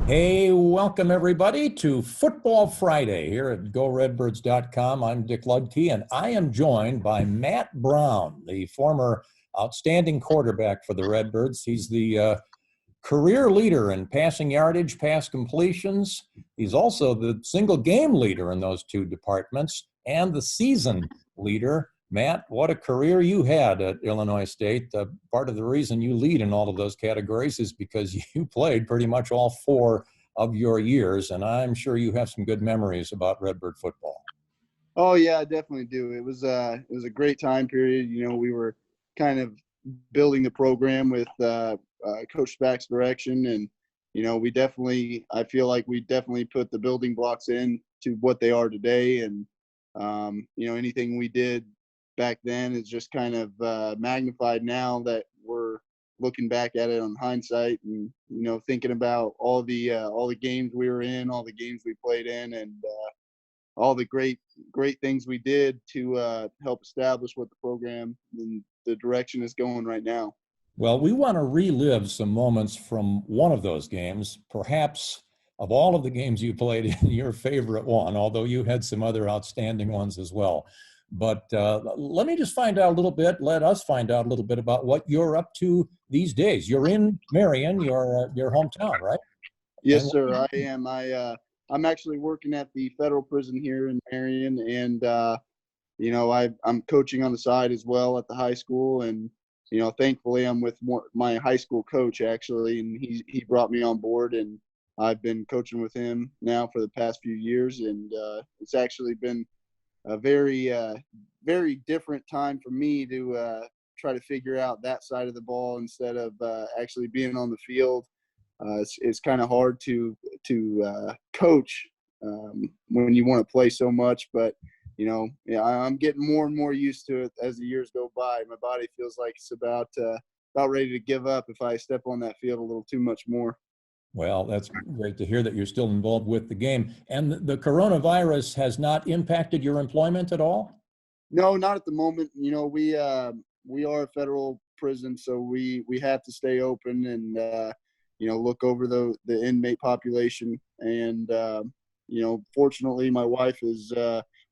Hey, welcome everybody to Football Friday here at GoRedbirds.com. I'm Dick Ludke, and I am joined by Matt Brown, the former outstanding quarterback for the Redbirds. He's the career leader in passing yardage, pass completions. He's also the single game leader in those two departments and the season leader. Matt, what a career you had at Illinois State. Part of the reason you lead in all of those categories is because you played pretty much all four of your years, and I'm sure you have some good memories about Redbird football. Oh yeah, I definitely do. It was a great time period. We were kind of building the program with Coach Spack's direction, and we definitely I feel like we definitely put the building blocks in to what they are today. And anything we did back then is just kind of magnified now that we're looking back at it on hindsight, and thinking about all the games we were in, all the games we played in, and all the great things we did to help establish what the program and the direction is going right now. Well, we want to relive some moments from one of those games, perhaps of all of the games you played in, your favorite one, although you had some other outstanding ones as well. But let me just find out a little bit, let us find out a little bit about what you're up to these days. You're in Marion, your hometown, right? And Yes, sir. I am. I'm actually working at the federal prison here in Marion, and I'm coaching on the side as well at the high school. And thankfully, I'm with my high school coach actually, and he brought me on board, and I've been coaching with him now for the past few years, and it's actually been a very different time for me to try to figure out that side of the ball instead of actually being on the field. It's kind of hard to coach when you want to play so much, but yeah, I'm getting more and more used to it as the years go by. My body feels like it's about ready to give up if I step on that field a little too much more. well, that's great to hear that you're still involved with the game. And the coronavirus has not impacted your employment at all? No, not at the moment. We are a federal prison, so we have to stay open and look over the inmate population. And fortunately, my wife is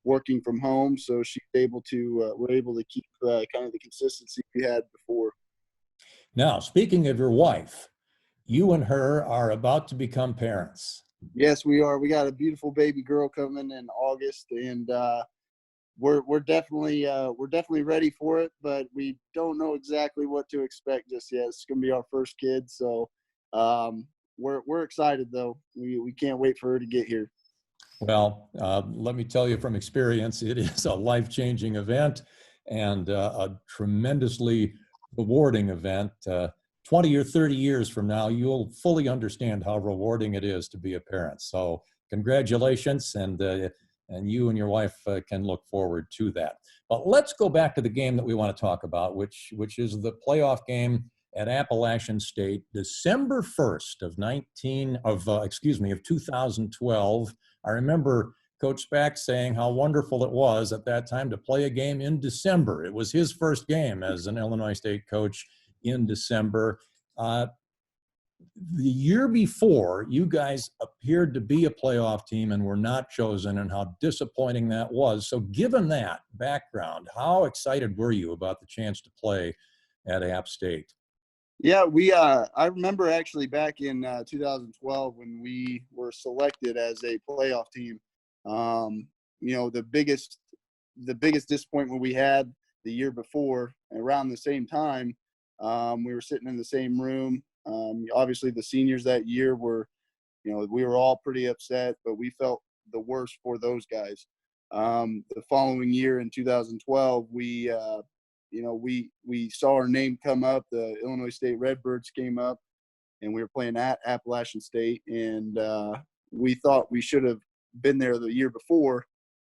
working from home, so she's able to we're able to keep kind of the consistency we had before. Now, speaking of your wife, you and her are about to become parents. Yes, we are. We got a beautiful baby girl coming in August, and we're definitely ready for it, but we don't know exactly what to expect just yet. It's gonna be our first kid, so we're excited though. We can't wait for her to get here. Well, let me tell you from experience, it is a life-changing event and a tremendously rewarding event. 20 or 30 years from now, you'll fully understand how rewarding it is to be a parent. So congratulations, and you and your wife can look forward to that. But let's go back to the game that we want to talk about, which is the playoff game at Appalachian State, December 1st of 2012. I remember Coach Spack saying how wonderful it was at that time to play a game in December. It was his first game as an Illinois State coach in December. Uh, the year before, you guys appeared to be a playoff team and were not chosen, and how disappointing that was. So, given that background, how excited were you about the chance to play at App State? Yeah, I remember actually back in 2012 when we were selected as a playoff team. The biggest disappointment we had the year before, around the same time, we were sitting in the same room. Obviously, the seniors that year were, we were all pretty upset, but we felt the worst for those guys. The following year in 2012, we saw our name come up. The Illinois State Redbirds came up, and we were playing at Appalachian State, and we thought we should have been there the year before,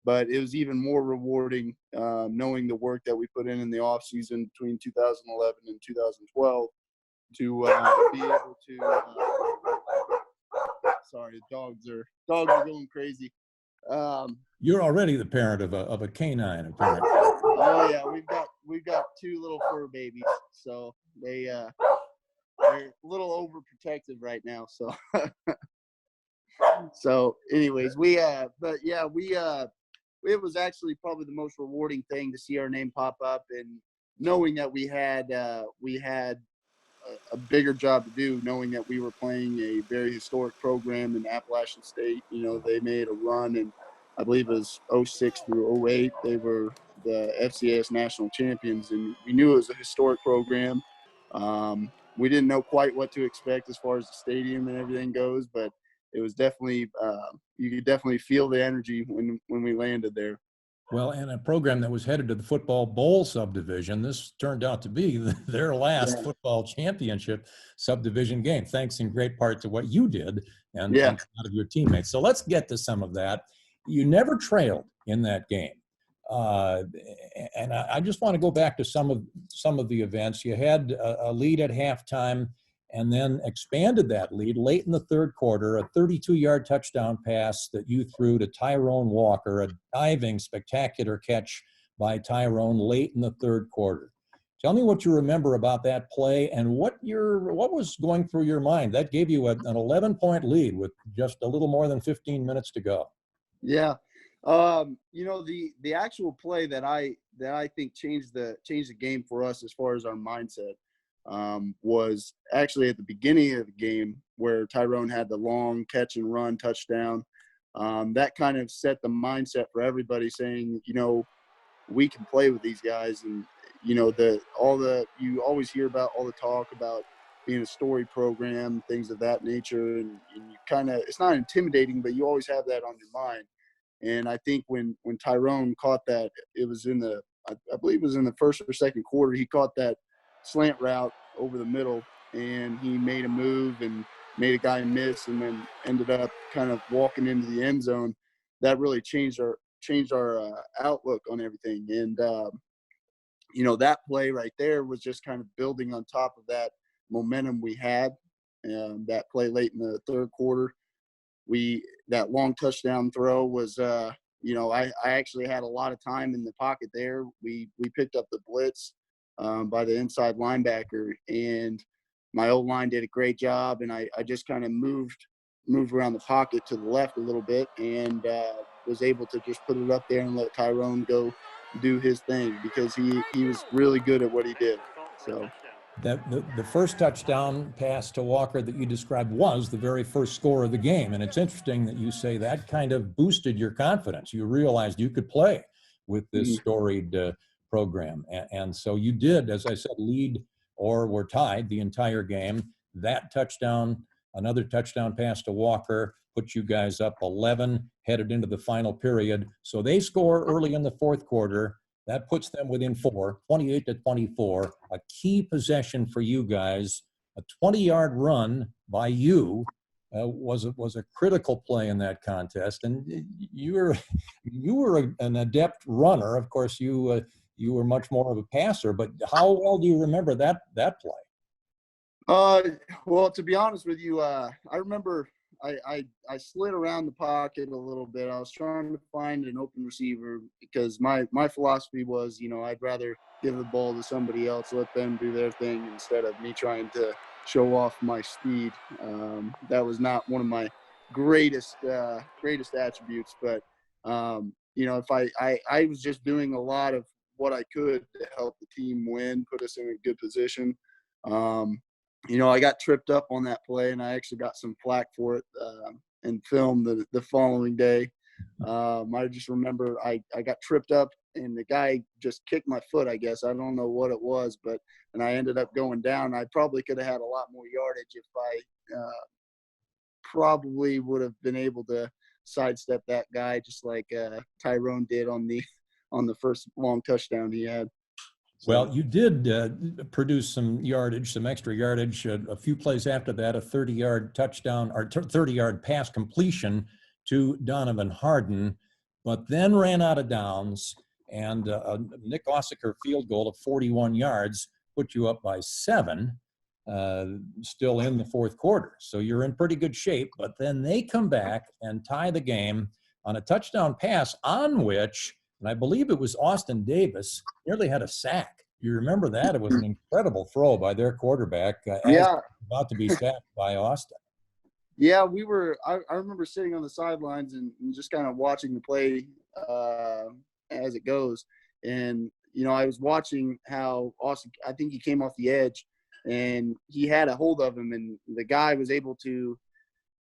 but it was even more rewarding knowing the work that we put in the off season between 2011 and 2012 to be able to. Sorry, dogs are going crazy. You're already the parent of a canine, apparently. Oh yeah, we've got two little fur babies, so they're a little overprotective right now. So So anyways, but yeah, it was actually probably the most rewarding thing to see our name pop up, and knowing that we had a bigger job to do, knowing that we were playing a very historic program in Appalachian State. You know, they made a run, and I believe it was '06 through '08. They were the FCS national champions, and we knew it was a historic program. We didn't know quite what to expect as far as the stadium and everything goes, but it was definitely you could definitely feel the energy when we landed there. Well, and a program that was headed to the football bowl subdivision, this turned out to be their last Yeah. football championship subdivision game, thanks in great part to what you did and Yeah. a lot of your teammates. So let's get to some of that. You never trailed in that game. And I just want to go back to some of the events. You had a lead at halftime and then expanded that lead late in the third quarter, a 32-yard touchdown pass that you threw to Tyrone Walker, a diving, spectacular catch by Tyrone late in the third quarter. Tell me what you remember about that play and what was going through your mind. That gave you an 11-point lead with just a little more than 15 minutes to go. Yeah. The actual play that I think changed the game for us as far as our mindset was actually at the beginning of the game where Tyrone had the long catch and run touchdown. That kind of set the mindset for everybody, saying, we can play with these guys. And, you always hear about all the talk about being a story program, things of that nature. And you kind of, it's not intimidating, but you always have that on your mind. And I think when Tyrone caught that, it was I believe it was in the first or second quarter, he caught that slant route over the middle, and he made a move and made a guy miss, and then ended up kind of walking into the end zone. That really changed our outlook on everything. And that play right there was just kind of building on top of that momentum we had. That play late in the third quarter, that long touchdown throw was I actually had a lot of time in the pocket there. We picked up the blitz by the inside linebacker, and my old line did a great job, and I just kind of moved around the pocket to the left a little bit, and was able to just put it up there and let Tyrone go do his thing, because he was really good at what he did. So That the first touchdown pass to Walker that you described was the very first score of the game. And it's interesting that you say that kind of boosted your confidence. You realized you could play with this storied program. And so you did, as I said, lead or were tied the entire game. That touchdown, another touchdown pass to Walker, put you guys up 11, headed into the final period. So they score early in the fourth quarter. That puts them within 4, 28-24, a key possession for you guys. A 20-yard run by you was a critical play in that contest. And you were an adept runner. Of course, you were much more of a passer. But how well do you remember that play? Well, to be honest with you, I remember I slid around the pocket a little bit. I was trying to find an open receiver, because my philosophy was, I'd rather give the ball to somebody else, let them do their thing, instead of me trying to show off my speed. That was not one of my greatest attributes, but if I was just doing a lot of what I could to help the team win, put us in a good position. I got tripped up on that play, and I actually got some flack for it and film the following day. I just remember I got tripped up, and the guy just kicked my foot, I guess. I don't know what it was, and I ended up going down. I probably could have had a lot more yardage if I probably would have been able to sidestep that guy, just like Tyrone did on the first long touchdown he had. Well, you did produce some extra yardage. A few plays after that, a 30-yard touchdown or 30-yard pass completion to Donovan Harden, but then ran out of downs, and a Nick Ossaker field goal of 41 yards put you up by 7, still in the fourth quarter. So you're in pretty good shape, but then they come back and tie the game on a touchdown pass on which, and I believe it was Austin Davis, nearly had a sack. You remember that? It was an incredible throw by their quarterback as Yeah. about to be sacked by Austin. Yeah, we were. I remember sitting on the sidelines and just kind of watching the play as it goes. And I was watching how Austin. I think he came off the edge, and he had a hold of him, and the guy was able to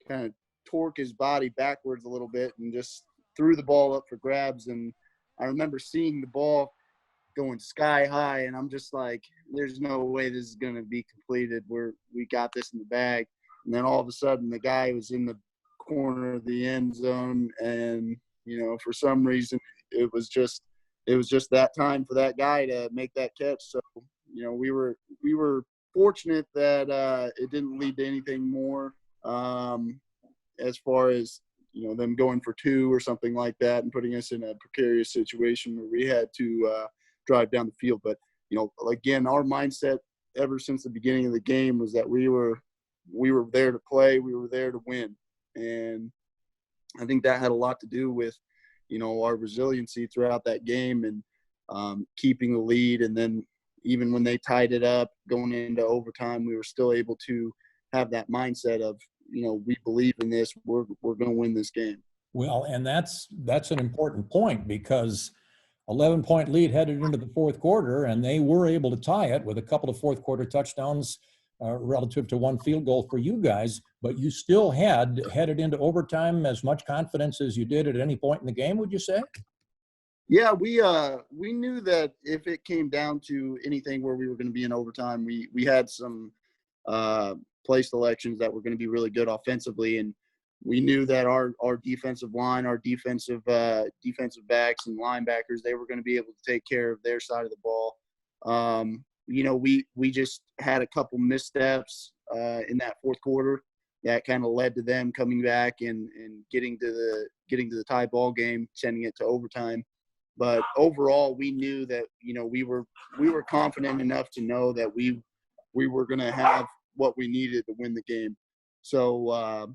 kind of torque his body backwards a little bit and just threw the ball up for grabs. And I remember seeing the ball going sky high, and I'm just like, there's no way this is going to be completed. We got this in the bag. And then all of a sudden the guy was in the corner of the end zone, and for some reason it was just that time for that guy to make that catch. So we were fortunate that it didn't lead to anything more, as far as them going for two or something like that and putting us in a precarious situation where we had to drive down the field. But again, our mindset ever since the beginning of the game was that we were there to play, we were there to win. And I think that had a lot to do with our resiliency throughout that game, and keeping the lead. And then even when they tied it up going into overtime, we were still able to have that mindset of we believe in this, we're going to win this game. Well, and that's an important point, because 11-point lead headed into the fourth quarter, and they were able to tie it with a couple of fourth quarter touchdowns relative to one field goal for you guys. But you still had headed into overtime as much confidence as you did at any point in the game, would you say? Yeah, we knew that if it came down to anything where we were going to be in overtime, we had some play selections that were going to be really good offensively, and we knew that our defensive line, our defensive backs and linebackers, they were going to be able to take care of their side of the ball. We just had a couple missteps in that fourth quarter that kind of led to them coming back and getting to the tie ball game, sending it to overtime. But overall, we knew that we were confident enough to know that we were going to have what we needed to win the game. So I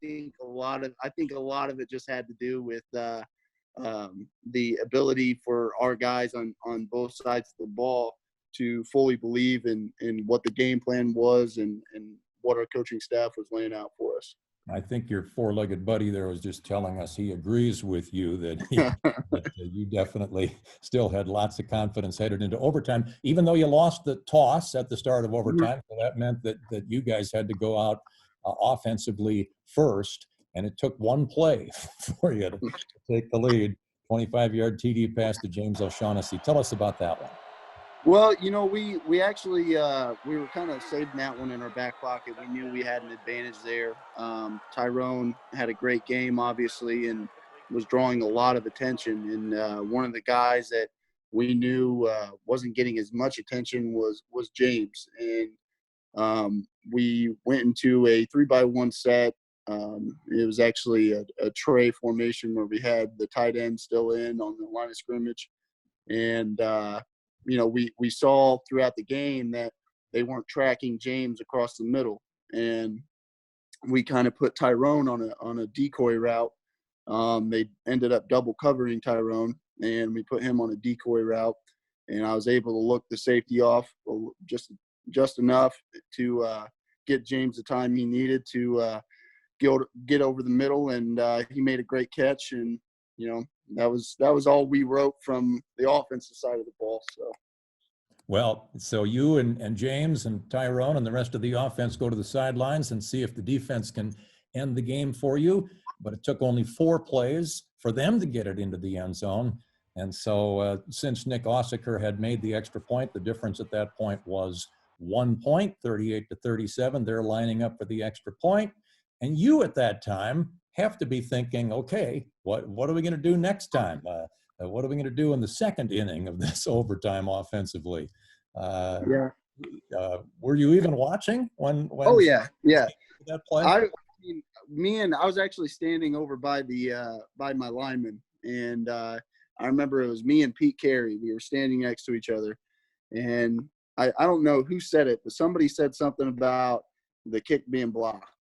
think a lot of it just had to do with the ability for our guys on both sides of the ball to fully believe in what the game plan was and what our coaching staff was laying out for us. I think your four-legged buddy there was just telling us he agrees with you that, that you definitely still had lots of confidence headed into overtime, even though you lost the toss at the start of overtime. So that meant that you guys had to go out offensively first, and it took one play for you to take the lead. 25-yard TD pass to James O'Shaughnessy. Tell us about that one. Well, we actually we were kind of saving that one in our back pocket. We knew we had an advantage there. Tyrone had a great game, obviously, and was drawing a lot of attention. And one of the guys that we knew wasn't getting as much attention was James. And we went into a 3-by-1 set. It was actually a tray formation where we had the tight end still in on the line of scrimmage. And we saw throughout the game that they weren't tracking James across the middle, and we kind of put Tyrone on a decoy route. They ended up double covering Tyrone, and we put him on a decoy route, and I was able to look the safety off just enough to get James the time he needed to get over the middle, and he made a great catch. And that was all we wrote from the offensive side of the ball. So you and James and Tyrone and the rest of the offense go to the sidelines and see if the defense can end the game for you. But it took only 4 plays for them to get it into the end zone. And so since Nick Ossaker had made the extra point, the difference at that point was 1 point, 38-37. They're lining up for the extra point. And you at that time have to be thinking, okay, what are we going to do next time? What are we going to do in the second inning of this overtime offensively? Yeah. Were you even watching when Oh yeah, that play? I was actually standing over by by my lineman, and I remember it was me and Pete Carey. We were standing next to each other, and I don't know who said it, but somebody said something about the kick being blocked.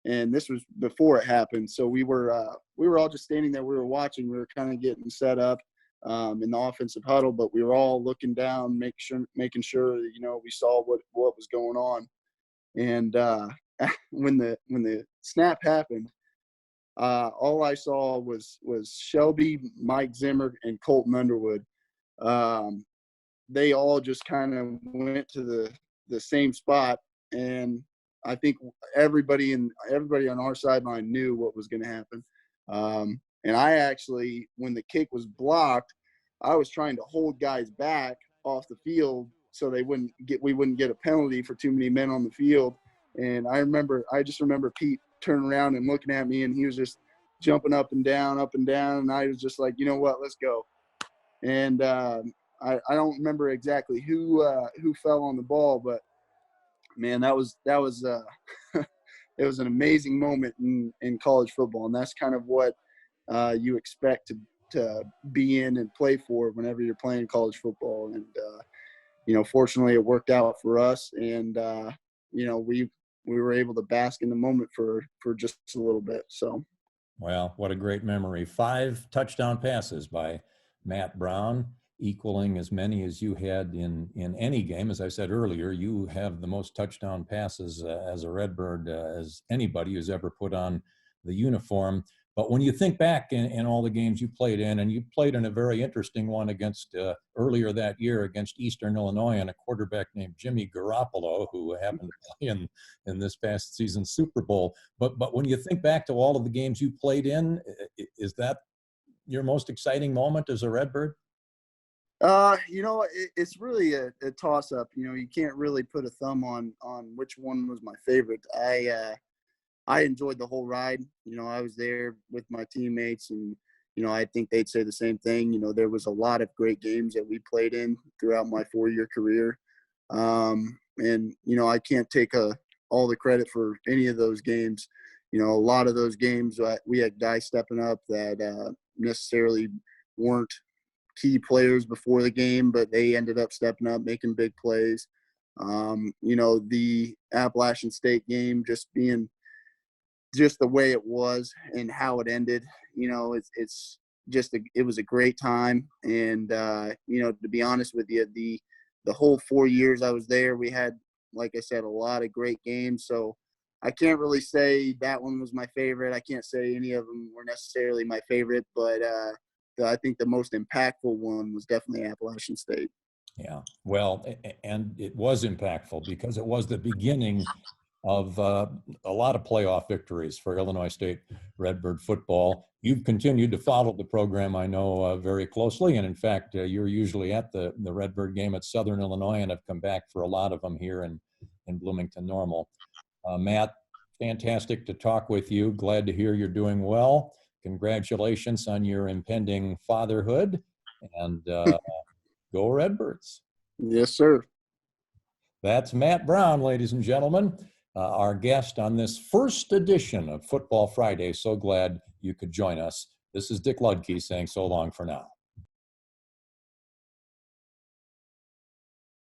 And this was before it happened. So we were all just standing there. We were watching. We were kind of getting set up in the offensive huddle, but we were all looking down, making sure that we saw what was going on. And when the snap happened, all I saw was Shelby, Mike Zimmer, and Colton Underwood. They all just kind of went to the same spot, and I think everybody on our sideline knew what was going to happen. And I actually, when the kick was blocked, I was trying to hold guys back off the field so we wouldn't get a penalty for too many men on the field. And I just remember Pete turning around and looking at me, and he was just jumping up and down, and I was just like, you know what, let's go. And I don't remember exactly who fell on the ball, but man, that was it was an amazing moment in college football, and that's kind of what you expect to be in and play for whenever you're playing college football. And fortunately, it worked out for us, and we were able to bask in the moment for just a little bit. So, well, what a great memory! 5 touchdown passes by Matt Brown, equaling as many as you had in any game. As I said earlier, you have the most touchdown passes as a Redbird as anybody who's ever put on the uniform. But when you think back in all the games you played in, and you played in a very interesting one against earlier that year against Eastern Illinois and a quarterback named Jimmy Garoppolo, who happened to play in this past season's Super Bowl. But when you think back to all of the games you played in, is that your most exciting moment as a Redbird? It's really a toss-up. You can't really put a thumb on which one was my favorite. I enjoyed the whole ride. I was there with my teammates, and I think they'd say the same thing. There was a lot of great games that we played in throughout my 4-year career, and I can't take all the credit for any of those games. A lot of those games we had guys stepping up that necessarily weren't key players before the game, but they ended up stepping up, making big plays. The Appalachian State game just being just the way it was and how it ended, it's just it was a great time. And to be honest with you, the whole 4 years I was there, we had, like I said, a lot of great games. So I can't really say that one was my favorite. I can't say any of them were necessarily my favorite, but I think the most impactful one was definitely Appalachian State. Yeah, well, and it was impactful because it was the beginning of a lot of playoff victories for Illinois State Redbird football. You've continued to follow the program, I know, very closely. And in fact, you're usually at the Redbird game at Southern Illinois, and have come back for a lot of them here in Bloomington Normal. Matt, fantastic to talk with you. Glad to hear you're doing well. Congratulations on your impending fatherhood, and go Redbirds. Yes, sir. That's Matt Brown, ladies and gentlemen, our guest on this first edition of Football Friday. So glad you could join us. This is Dick Ludke saying so long for now.